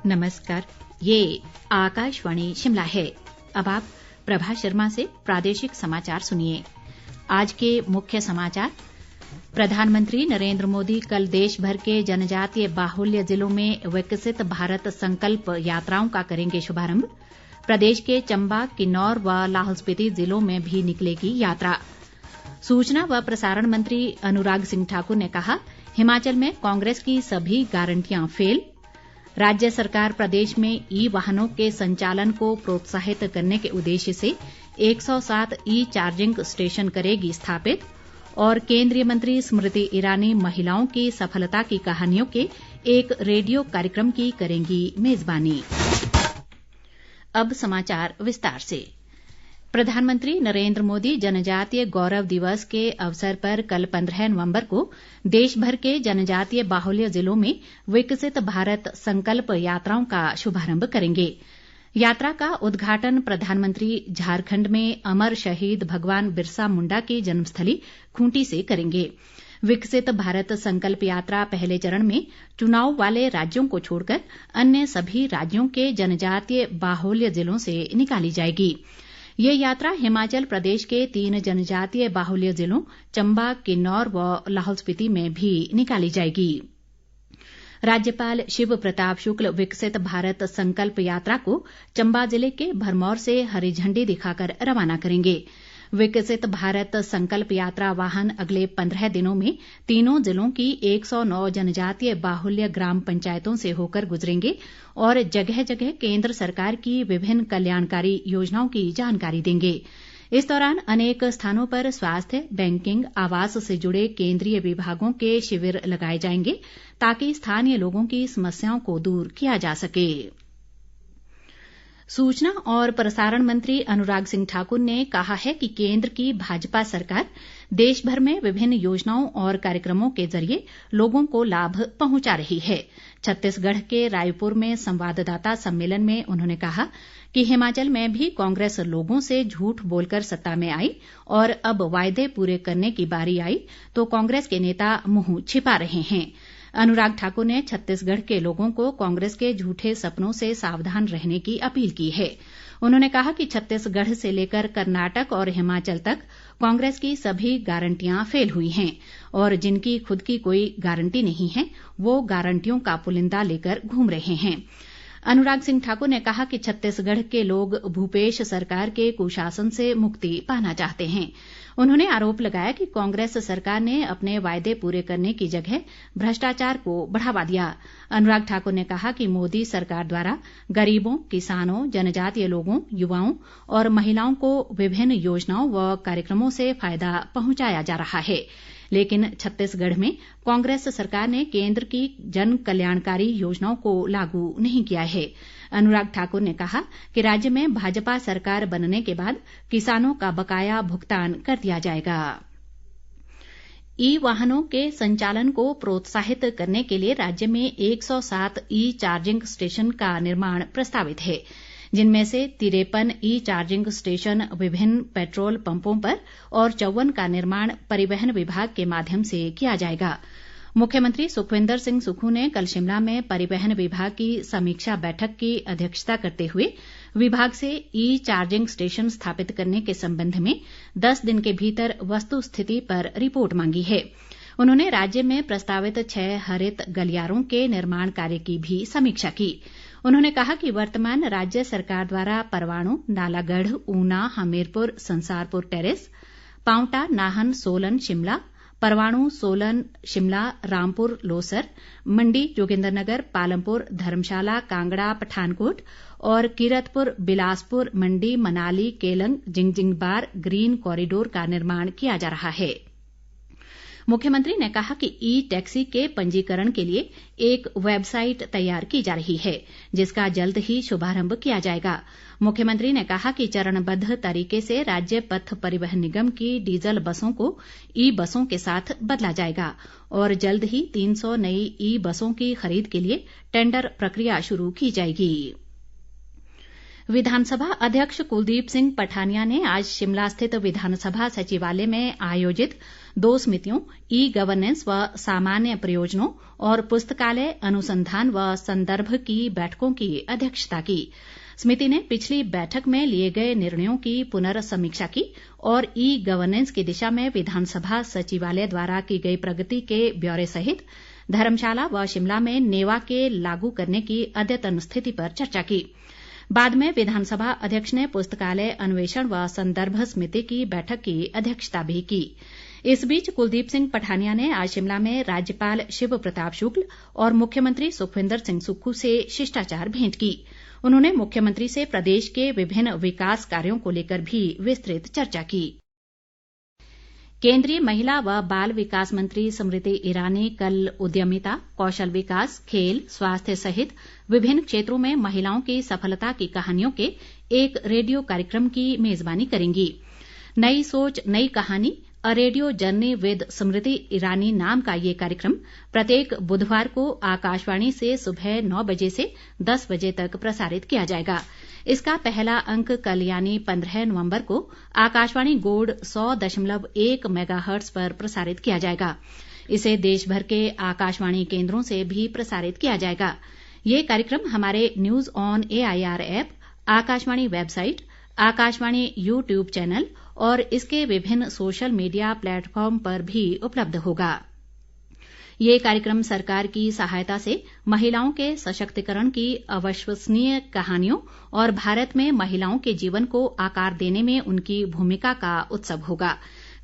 नमस्कार, ये आकाशवाणी शिमला है। अब आप प्रभा शर्मा से प्रादेशिक समाचार सुनिए। आज के मुख्य समाचार। प्रधानमंत्री नरेंद्र मोदी कल देश भर के जनजातीय बाहुल्य जिलों में विकसित भारत संकल्प यात्राओं का करेंगे शुभारंभ। प्रदेश के चंबा, किन्नौर व लाहौल स्पीति जिलों में भी निकलेगी यात्रा। सूचना व प्रसारण मंत्री अनुराग सिंह ठाकुर ने कहा, हिमाचल में कांग्रेस की सभी गारंटियां फेल। राज्य सरकार प्रदेश में ई वाहनों के संचालन को प्रोत्साहित करने के उद्देश्य से 107 ई चार्जिंग स्टेशन करेगी स्थापित। और केंद्रीय मंत्री स्मृति ईरानी महिलाओं की सफलता की कहानियों के एक रेडियो कार्यक्रम की करेंगी मेजबानी। अब समाचार विस्तार से। प्रधानमंत्री नरेंद्र मोदी जनजातीय गौरव दिवस के अवसर पर कल 15 नवंबर को देश भर के जनजातीय बाहुल्य जिलों में विकसित भारत संकल्प यात्राओं का शुभारंभ करेंगे। यात्रा का उद्घाटन प्रधानमंत्री झारखंड में अमर शहीद भगवान बिरसा मुंडा की जन्मस्थली खूंटी से करेंगे। विकसित भारत संकल्प यात्रा पहले चरण में चुनाव वाले राज्यों को छोड़कर अन्य सभी राज्यों के जनजातीय बाहुल्य जिलों से निकाली जाएगी। ये यात्रा हिमाचल प्रदेश के 3 जनजातीय बाहुल्य जिलों चंबा, किन्नौर व लाहौल स्पीति में भी निकाली जाएगी। राज्यपाल शिव प्रताप शुक्ल विकसित भारत संकल्प यात्रा को चंबा जिले के भरमौर से हरी झंडी दिखाकर रवाना करेंगे। विकसित भारत संकल्प यात्रा वाहन अगले 15 दिनों में तीनों जिलों की 109 जनजातीय बाहुल्य ग्राम पंचायतों से होकर गुजरेंगे और जगह जगह केंद्र सरकार की विभिन्न कल्याणकारी योजनाओं की जानकारी देंगे। इस दौरान अनेक स्थानों पर स्वास्थ्य, बैंकिंग, आवास से जुड़े केंद्रीय विभागों के शिविर लगाए जाएंगे ताकि स्थानीय लोगों की समस्याओं को दूर किया जा सके। सूचना और प्रसारण मंत्री अनुराग सिंह ठाकुर ने कहा है कि केंद्र की भाजपा सरकार देश भर में विभिन्न योजनाओं और कार्यक्रमों के जरिए लोगों को लाभ पहुंचा रही है। छत्तीसगढ़ के रायपुर में संवाददाता सम्मेलन में उन्होंने कहा कि हिमाचल में भी कांग्रेस लोगों से झूठ बोलकर सत्ता में आई और अब वायदे पूरे करने की बारी आई तो कांग्रेस के नेता मुंह छिपा रहे हैं। अनुराग ठाकुर ने छत्तीसगढ़ के लोगों को कांग्रेस के झूठे सपनों से सावधान रहने की अपील की है। उन्होंने कहा कि छत्तीसगढ़ से लेकर कर्नाटक और हिमाचल तक कांग्रेस की सभी गारंटियां फेल हुई हैं और जिनकी खुद की कोई गारंटी नहीं है वो गारंटियों का पुलिंदा लेकर घूम रहे हैं। अनुराग सिंह ठाकुर ने कहा कि छत्तीसगढ़ के लोग भूपेश सरकार के कुशासन से मुक्ति पाना चाहते हैं। उन्होंने आरोप लगाया कि कांग्रेस सरकार ने अपने वायदे पूरे करने की जगह भ्रष्टाचार को बढ़ावा दिया। अनुराग ठाकुर ने कहा कि मोदी सरकार द्वारा गरीबों, किसानों, जनजातीय लोगों, युवाओं और महिलाओं को विभिन्न योजनाओं व कार्यक्रमों से फायदा पहुंचाया जा रहा है, लेकिन छत्तीसगढ़ में कांग्रेस सरकार ने केंद्र की जन कल्याणकारी योजनाओं को लागू नहीं किया है। अनुराग ठाकुर ने कहा कि राज्य में भाजपा सरकार बनने के बाद किसानों का बकाया भुगतान कर दिया जाएगा। ई वाहनों के संचालन को प्रोत्साहित करने के लिए राज्य में 107 ई चार्जिंग स्टेशन का निर्माण प्रस्तावित है, जिनमें से 53 ई चार्जिंग स्टेशन विभिन्न पेट्रोल पंपों पर और 54 का निर्माण परिवहन विभाग के माध्यम से किया जाएगा। मुख्यमंत्री सुखविंदर सिंह सुक्खू ने कल शिमला में परिवहन विभाग की समीक्षा बैठक की अध्यक्षता करते हुए विभाग से ई चार्जिंग स्टेशन स्थापित करने के संबंध में 10 दिन के भीतर वस्तु स्थिति पर रिपोर्ट मांगी है। उन्होंने राज्य में प्रस्तावित 6 हरित गलियारों के निर्माण कार्य की भी समीक्षा की। उन्होंने कहा कि वर्तमान राज्य सरकार द्वारा परवाणु, नालागढ़, ऊना, हमीरपुर, संसारपुर टेरेस, पांवटा, नाहन, सोलन, शिमला, परवाणु, सोलन, शिमला, रामपुर, लोसर, मंडी, जोगिंद्रनगर, पालमपुर, धर्मशाला, कांगड़ा, पठानकोट और कीरतपुर, बिलासपुर, मंडी, मनाली, केलंग, जिंगजिंगबार ग्रीन कॉरिडोर का निर्माण किया जा रहा है। मुख्यमंत्री ने कहा कि ई टैक्सी के पंजीकरण के लिए एक वेबसाइट तैयार की जा रही है, जिसका जल्द ही शुभारंभ किया जाएगा। मुख्यमंत्री ने कहा कि चरणबद्ध तरीके से राज्य पथ परिवहन निगम की डीजल बसों को ई बसों के साथ बदला जाएगा और जल्द ही 300 नई ई बसों की खरीद के लिए टेंडर प्रक्रिया शुरू की जाएगी। विधानसभा अध्यक्ष कुलदीप सिंह पठानिया ने आज शिमला स्थित विधानसभा सचिवालय में आयोजित 2 समितियों ई गवर्नेंस व सामान्य प्रयोजनों और पुस्तकालय अनुसंधान व संदर्भ की बैठकों की अध्यक्षता की। समिति ने पिछली बैठक में लिए गए निर्णयों की पुनर्समीक्षा की और ई गवर्नेंस की दिशा में विधानसभा सचिवालय द्वारा की गई प्रगति के ब्यौरे सहित धर्मशाला व शिमला में नेवा के लागू करने की अद्यतन स्थिति पर चर्चा की। बाद में विधानसभा अध्यक्ष ने पुस्तकालय अन्वेषण व संदर्भ समिति की बैठक की अध्यक्षता भी की। इस बीच कुलदीप सिंह पठानिया ने आज शिमला में राज्यपाल शिव प्रताप शुक्ल और मुख्यमंत्री सुखविंदर सिंह सुक्खू से शिष्टाचार भेंट की। उन्होंने मुख्यमंत्री से प्रदेश के विभिन्न विकास कार्यों को लेकर भी विस्तृत चर्चा की। केंद्रीय महिला व बाल विकास मंत्री स्मृति ईरानी कल उद्यमिता, कौशल विकास, खेल, स्वास्थ्य सहित विभिन्न क्षेत्रों में महिलाओं की सफलता की कहानियों के एक रेडियो कार्यक्रम की मेजबानी करेंगी। नई सोच नई कहानी a radio journey with Smriti Irani नाम का ये कार्यक्रम प्रत्येक बुधवार को आकाशवाणी से सुबह 9 बजे से 10 बजे तक प्रसारित किया जाएगा। इसका पहला अंक कल यानी 15 नवंबर को आकाशवाणी गोल्ड 100.1 मेगाहर्ट्ज पर प्रसारित किया जाएगा। इसे देश भर के आकाशवाणी केंद्रों से भी प्रसारित किया जाएगा। ये कार्यक्रम हमारे news on AIR app, Akashvani website, Akashvani YouTube channel और इसके विभिन्न सोशल मीडिया प्लेटफॉर्म पर भी उपलब्ध होगा। ये कार्यक्रम सरकार की सहायता से महिलाओं के सशक्तिकरण की अविश्वसनीय कहानियों और भारत में महिलाओं के जीवन को आकार देने में उनकी भूमिका का उत्सव होगा।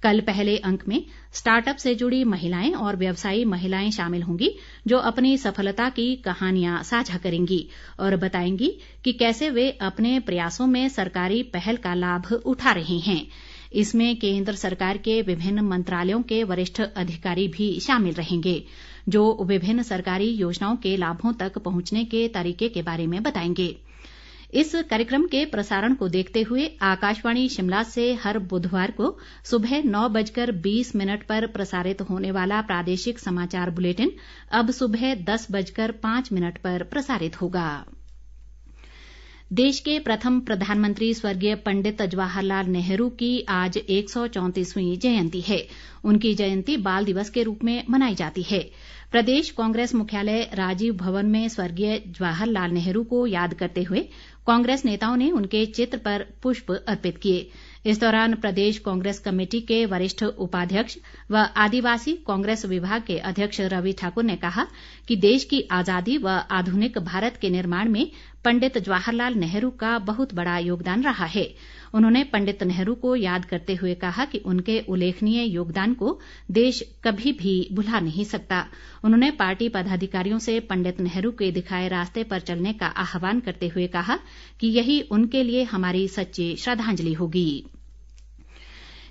कल पहले अंक में स्टार्टअप से जुड़ी महिलाएं और व्यवसायी महिलाएं शामिल होंगी, जो अपनी सफलता की कहानियां साझा करेंगी और बताएंगी कि कैसे वे अपने प्रयासों में सरकारी पहल का लाभ उठा रही हैं। इसमें केंद्र सरकार के विभिन्न मंत्रालयों के वरिष्ठ अधिकारी भी शामिल रहेंगे, जो विभिन्न सरकारी योजनाओं के लाभों तक पहुंचने के तरीके के बारे में बताएंगे। इस कार्यक्रम के प्रसारण को देखते हुए आकाशवाणी शिमला से हर बुधवार को सुबह 9:20 पर प्रसारित होने वाला प्रादेशिक समाचार बुलेटिन अब सुबह 10:05 पर प्रसारित होगा। देश के प्रथम प्रधानमंत्री स्वर्गीय पंडित जवाहरलाल नेहरू की आज 134वीं जयंती है। उनकी जयंती बाल दिवस के रूप में मनाई जाती है। प्रदेश कांग्रेस मुख्यालय राजीव भवन में स्वर्गीय जवाहरलाल नेहरू को याद करते हुए कांग्रेस नेताओं ने उनके चित्र पर पुष्प अर्पित किए। इस दौरान प्रदेश कांग्रेस कमेटी के वरिष्ठ उपाध्यक्ष व आदिवासी कांग्रेस विभाग के अध्यक्ष रवि ठाकुर ने कहा कि देश की आजादी व आधुनिक भारत के निर्माण में पंडित जवाहरलाल नेहरू का बहुत बड़ा योगदान रहा है। उन्होंने पंडित नेहरू को याद करते हुए कहा कि उनके उल्लेखनीय योगदान को देश कभी भी भुला नहीं सकता। उन्होंने पार्टी पदाधिकारियों से पंडित नेहरू के दिखाए रास्ते पर चलने का आह्वान करते हुए कहा कि यही उनके लिए हमारी सच्ची श्रद्धांजलि होगी।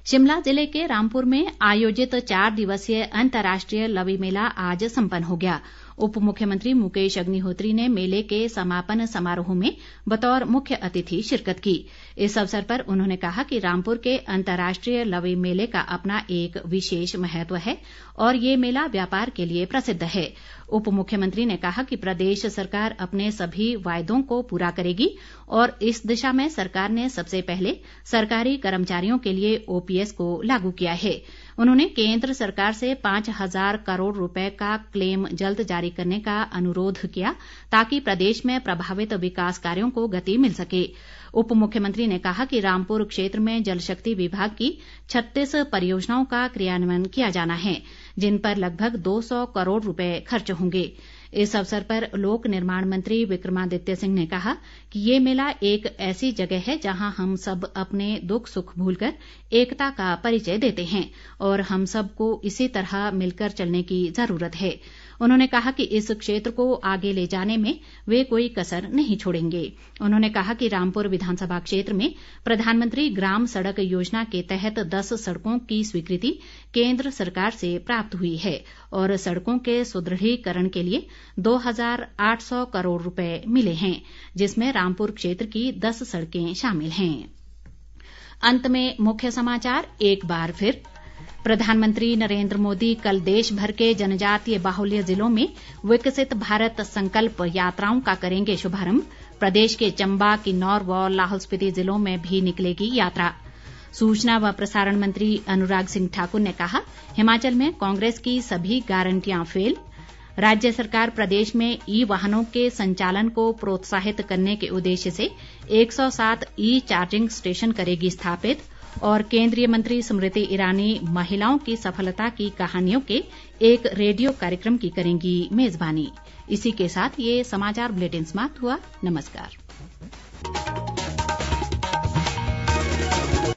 शिमला जिले के रामपुर में आयोजित 4 दिवसीय अंतर्राष्ट्रीय लवी मेला आज संपन्न हो गया। उप मुख्यमंत्री मुकेश अग्निहोत्री ने मेले के समापन समारोह में बतौर मुख्य अतिथि शिरकत की। इस अवसर पर उन्होंने कहा कि रामपुर के अंतर्राष्ट्रीय लवी मेले का अपना एक विशेष महत्व है और ये मेला व्यापार के लिए प्रसिद्ध है। उप मुख्यमंत्री ने कहा कि प्रदेश सरकार अपने सभी वायदों को पूरा करेगी और इस दिशा में सरकार ने सबसे पहले सरकारी कर्मचारियों के लिए OPS को लागू किया है। उन्होंने केंद्र सरकार से 5,000 करोड़ रुपए का क्लेम जल्द जारी करने का अनुरोध किया ताकि प्रदेश में प्रभावित विकास कार्यों को गति मिल सके। उप मुख्यमंत्री ने कहा कि रामपुर क्षेत्र में जल शक्ति विभाग की 36 परियोजनाओं का क्रियान्वयन किया जाना है, जिन पर लगभग 200 करोड़ रुपए खर्च होंगे। इस अवसर पर लोक निर्माण मंत्री विक्रमादित्य सिंह ने कहा कि ये मेला एक ऐसी जगह है जहां हम सब अपने दुख सुख भूलकर एकता का परिचय देते हैं और हम सबको इसी तरह मिलकर चलने की जरूरत है। उन्होंने कहा कि इस क्षेत्र को आगे ले जाने में वे कोई कसर नहीं छोड़ेंगे। उन्होंने कहा कि रामपुर विधानसभा क्षेत्र में प्रधानमंत्री ग्राम सड़क योजना के तहत 10 सड़कों की स्वीकृति केंद्र सरकार से प्राप्त हुई है और सड़कों के सुदृढ़ीकरण के लिए 2,800 करोड़ रुपए मिले हैं, जिसमें रामपुर क्षेत्र की 10 सड़कें शामिल हैं। अंत में मुख्य समाचार एक बार फिर। प्रधानमंत्री नरेंद्र मोदी कल देश भर के जनजातीय बाहुल्य जिलों में विकसित भारत संकल्प यात्राओं का करेंगे शुभारंभ। प्रदेश के चंबा, किन्नौर व लाहौल स्पीति जिलों में भी निकलेगी यात्रा। सूचना व प्रसारण मंत्री अनुराग सिंह ठाकुर ने कहा, हिमाचल में कांग्रेस की सभी गारंटियां फेल। राज्य सरकार प्रदेश में ई वाहनों के संचालन को प्रोत्साहित करने के उद्देश्य से 107 ई चार्जिंग स्टेशन करेगी स्थापित। और केंद्रीय मंत्री स्मृति ईरानी महिलाओं की सफलता की कहानियों के एक रेडियो कार्यक्रम की करेंगी मेजबानी। इसी के साथ ये समाचार बुलेटिन समाप्त हुआ। नमस्कार।